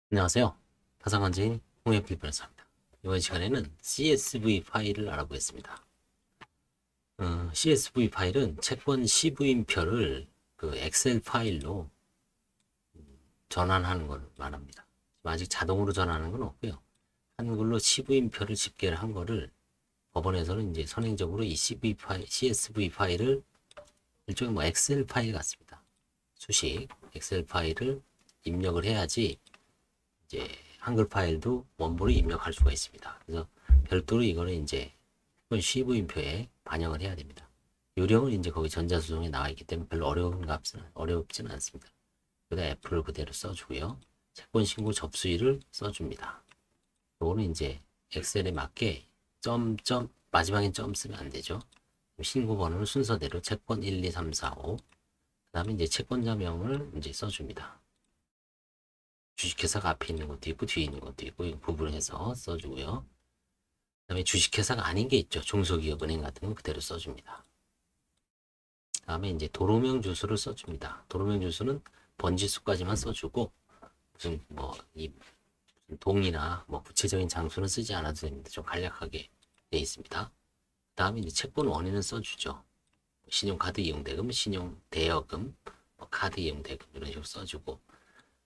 안녕하세요. 가상관제인 홍해필 변호사입니다. 이번 시간에는 CSV 파일을 알아보겠습니다. CSV 파일은 채권 시부인표를 그 엑셀 파일로 전환하는 걸 말합니다. 아직 자동으로 전환하는 건 없고요. 한글로 시부인표를 집계를 한 거를 법원에서는 이제 선행적으로 이 CSV 파일을 일종의 뭐 엑셀 파일 같습니다. 수식 엑셀 파일을 입력을 해야지 이제 한글 파일도 원본을 입력할 수가 있습니다. 그래서 별도로 이거는 이제 CV인표에 반영을 해야 됩니다. 요령은 이제 거기 전자수정에 나와 있기 때문에 별로 어렵지는 않습니다. 여기다 F를 그대로 써주고요. 채권 신고 접수일을 써줍니다. 요거는 이제 엑셀에 맞게 마지막엔 점 쓰면 안 되죠. 신고 번호는 순서대로 채권 1, 2, 3, 4, 5. 그 다음에 이제 채권자명을 이제 써줍니다. 주식회사가 앞에 있는 것도 있고 뒤에 있는 것도 있고 구분해서 써주고요. 그 다음에 주식회사가 아닌 게 있죠. 중소기업은행 같은 거 그대로 써줍니다. 그 다음에 이제 도로명 주소를 써줍니다. 도로명 주소는 번지수까지만 써주고 무슨 이 동이나 구체적인 장소는 쓰지 않아도 됩니다. 좀 간략하게 돼 있습니다. 그 다음에 이제 채권 원인은 써주죠. 신용카드 이용대금, 신용대여금, 카드 이용대금 이런 식으로 써주고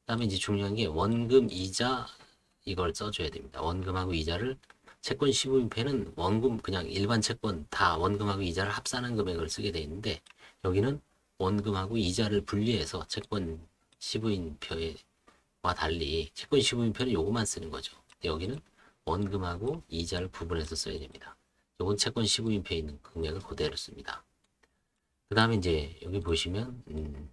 그다음에 이제 중요한 게 원금 이자 이걸 써줘야 됩니다. 원금하고 이자를 채권 시부인표는 원금 그냥 일반 채권 다 원금하고 이자를 합산한 금액을 쓰게 돼 있는데 여기는 원금하고 이자를 분리해서 채권 시부인표와 달리 채권 시부인표는 요것만 쓰는 거죠. 여기는 원금하고 이자를 구분해서 써야 됩니다. 요건 채권 시부인표에 있는 금액을 그대로 씁니다. 그 다음에 이제 여기 보시면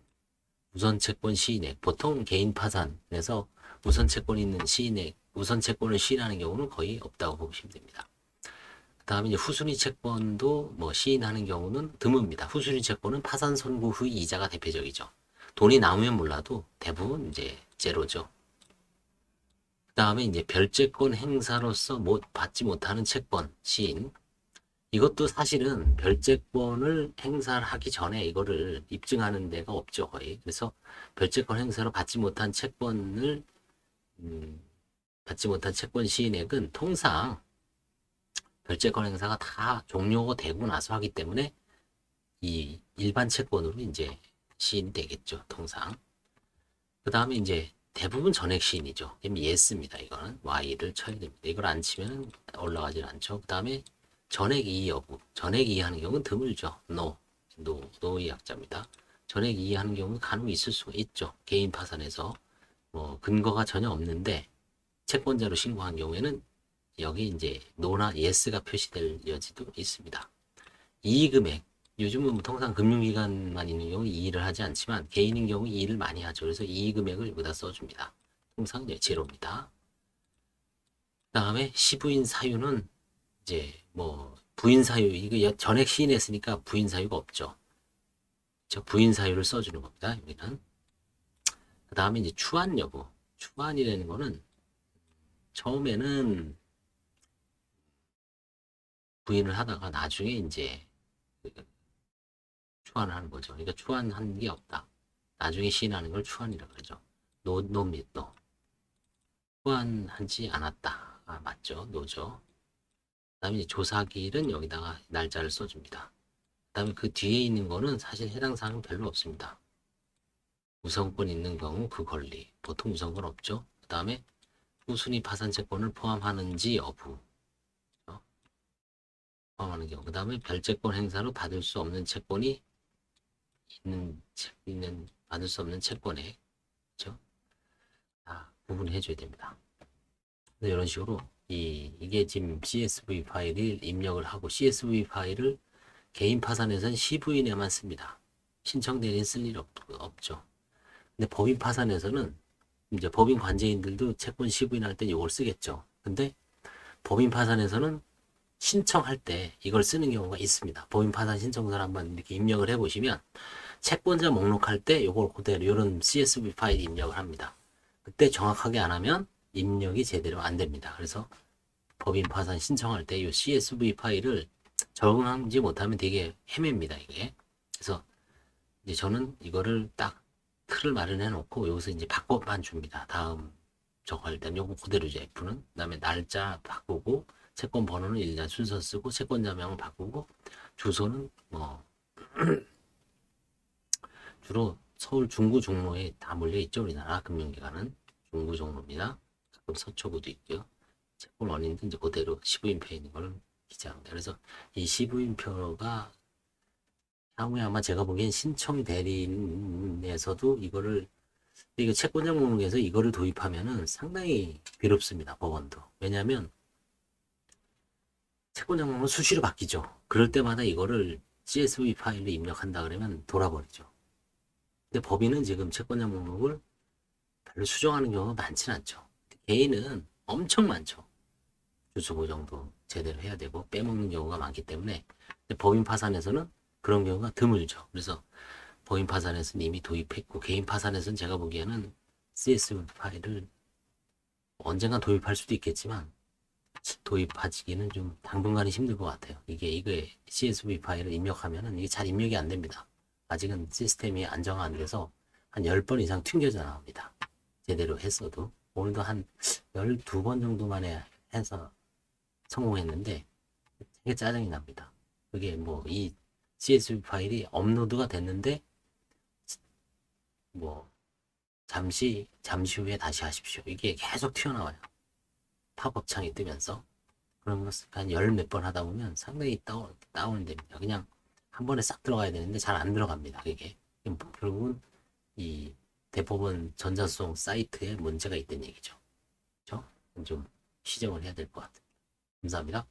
우선채권 시인액 보통 개인 파산에서 우선채권이 있는 시인액 우선채권을 시인하는 경우는 거의 없다고 보시면 됩니다. 그 다음에 이제 후순위 채권도 시인하는 경우는 드뭅니다. 후순위 채권은 파산 선고 후 이자가 대표적이죠. 돈이 남으면 몰라도 대부분 이제 제로죠. 그 다음에 이제 별채권 행사로서 받지 못하는 채권 시인 이것도 사실은 별채권을 행사를 하기 전에 이거를 입증하는 데가 없죠, 거의. 그래서 별채권 행사로 받지 못한 채권 시인액은 통상 별채권 행사가 다 종료되고 나서 하기 때문에 이 일반 채권으로 이제 시인이 되겠죠, 통상. 그 다음에 이제 대부분 전액 시인이죠. 그럼 예스입니다, 이거는. Y를 쳐야 됩니다. 이걸 안 치면 올라가질 않죠. 그 다음에 전액 이의 여부. 전액 이의하는 경우는 드물죠. 노의 약자입니다. 전액 이의하는 경우는 간혹 있을 수가 있죠. 개인 파산에서 근거가 전혀 없는데 채권자로 신고한 경우에는 여기 이제 노나 예스가 표시될 여지도 있습니다. 이의 금액. 요즘은 통상 금융기관만 있는 경우 이의를 하지 않지만 개인인 경우 이의를 많이 하죠. 그래서 이의 금액을 여기다 써줍니다. 통상 제로입니다. 그 다음에 시부인 사유는 이제 부인 사유 이거 전액 시인했으니까 부인 사유가 없죠. 저 부인 사유를 써주는 겁니다. 여기는. 그 다음에 이제 추한 여부. 추한이라는 거는 처음에는 부인을 하다가 나중에 이제 추한을 하는 거죠. 그러니까 추한한 게 없다. 나중에 시인하는 걸 추한이라고 그러죠. 노. 추한하지 않았다. 아, 맞죠. 노죠. 그 다음에 이제 조사기일은 여기다가 날짜를 써줍니다. 그 다음에 그 뒤에 있는 거는 사실 해당 사항은 별로 없습니다. 우선권 있는 경우 그 권리. 보통 우선권 없죠. 그 다음에 후순위 파산 채권을 포함하는지 여부. 포함하는 경우. 그 다음에 별채권 행사로 받을 수 없는 채권이 받을 수 없는 채권에 그렇죠? 다 구분해 줘야 됩니다. 이런 식으로 이게 지금 CSV 파일을 입력을 하고 CSV 파일을 개인 파산에서는 CV인에만 씁니다. 신청 대리인 쓸 일 없죠. 근데 법인 파산에서는 이제 법인 관제인들도 채권 시부인할 때 이걸 쓰겠죠. 근데 법인 파산에서는 신청할 때 이걸 쓰는 경우가 있습니다. 법인 파산 신청서를 한번 이렇게 입력을 해보시면 채권자 목록할 때 이걸 그대로 이런 CSV 파일 입력을 합니다. 그때 정확하게 안 하면 입력이 제대로 안 됩니다. 그래서 법인 파산 신청할 때 이 CSV 파일을 적응하지 못하면 되게 헤맵니다, 이게. 그래서 이제 저는 이거를 딱 틀을 마련해 놓고 여기서 이제 바꿔만 줍니다. 다음 저거 일단 요거 그대로죠. F는. 그다음에 날짜 바꾸고 채권 번호는 일단 순서 쓰고 채권자명을 바꾸고 주소는 뭐 주로 서울 중구 종로에 다 몰려 있죠. 우리나라 금융기관은 중구 종로입니다. 가끔 서초구도 있고요. 채권 원인도 이제 그대로 시부인표에 있는 걸 기재합니다. 그래서 이 시부인표가 향후에 아마 제가 보기엔 신청 대리인에서도 이거를 이거 채권자 목록에서 이거를 도입하면은 상당히 괴롭습니다. 법원도. 왜냐하면 채권자 목록은 수시로 바뀌죠. 그럴 때마다 이거를 CSV 파일로 입력한다 그러면 돌아버리죠. 근데 법인은 지금 채권자 목록을 별로 수정하는 경우가 많지는 않죠. 개인은 엄청 많죠. 주소 고정도 제대로 해야 되고 빼먹는 경우가 많기 때문에 법인 파산에서는 그런 경우가 드물죠. 그래서 법인 파산에서는 이미 도입했고 개인 파산에서는 제가 보기에는 CSV 파일을 언젠간 도입할 수도 있겠지만 도입하기는 좀 당분간은 힘들 것 같아요. 이게 CSV 파일을 입력하면은 이게 잘 입력이 안 됩니다. 아직은 시스템이 안정화 안 돼서 한 10번 이상 튕겨져 나옵니다. 제대로 했어도 오늘도 한 12번 정도 만에 해서 성공했는데 되게 짜증이 납니다. 그게 뭐 이 CSV 파일이 업로드가 됐는데 뭐 잠시 후에 다시 하십시오. 이게 계속 튀어나와요. 팝업 창이 뜨면서 그런 것을 한 열 몇 번 하다 보면 상당히 다운됩니다. 그냥 한 번에 싹 들어가야 되는데 잘 안 들어갑니다. 그게 결국은 이 대법원 전자수송 사이트에 문제가 있다는 얘기죠. 그렇죠? 좀 시정을 해야 될 것 같아요. 감사합니다.